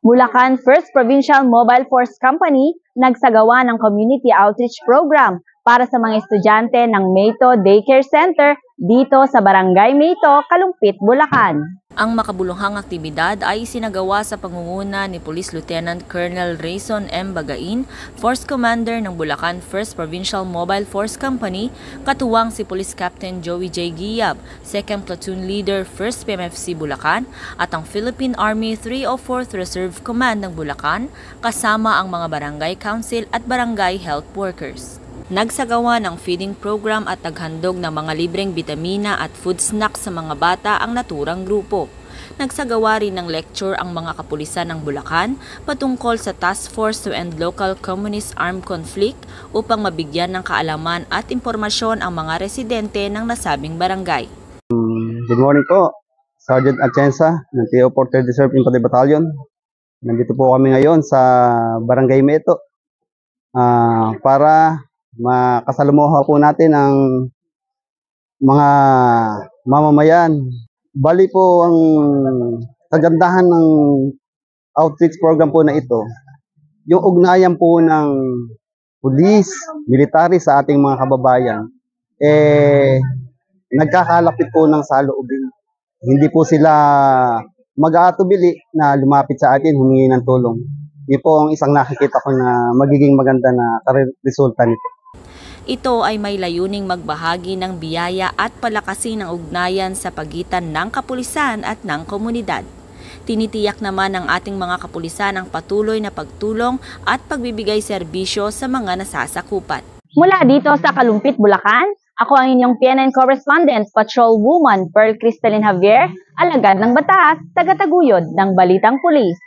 Bulacan First Provincial Mobile Force Company nagsagawa ng community outreach program para sa mga estudyante ng Mayto Daycare Center dito sa Barangay Mayto, Kalumpit, Bulacan. Ang makabuluhang aktibidad ay sinagawa sa pangunguna ni Police Lieutenant Colonel Rayson M. Bagain, Force Commander ng Bulacan First Provincial Mobile Force Company, katuwang si Police Captain Joey J. Giab, 2nd Platoon Leader 1st PMFC Bulacan, at ang Philippine Army 304th Reserve Command ng Bulacan, kasama ang mga barangay council at barangay health workers. Nagsagawa ng feeding program at naghandog ng mga libreng bitamina at food snacks sa mga bata ang naturang grupo. Nagsagawa rin ng lecture ang mga kapulisan ng Bulacan patungkol sa Task Force to End Local Communist Armed Conflict upang mabigyan ng kaalaman at impormasyon ang mga residente ng nasabing barangay. Good morning po, Sergeant Atienza ng TO 4th Reserve Infantry Battalion. Nandito po kami ngayon sa Barangay Mayto para makasalamuha po natin ang mga mamamayan. Bali po ang kagandahan ng outreach program po na ito, yung ugnayan po ng pulis, military sa ating mga kababayan, nagkakalapit po ng saloobin. Hindi po sila mag-aatubili na lumapit sa atin, humingi ng tulong. Ito po ang isang nakikita ko na magiging maganda na resulta nito. Ito ay may layuning magbahagi ng biyaya at palakasin ang ugnayan sa pagitan ng kapulisan at ng komunidad. Tinitiyak naman ng ating mga kapulisan ang patuloy na pagtulong at pagbibigay serbisyo sa mga nasasakupan. Mula dito sa Kalumpit, Bulacan, ako ang inyong PNN Correspondent, Patrol Woman Pearl Crystalline Javier, alagad ng batas, tagataguyod ng Balitang Pulis.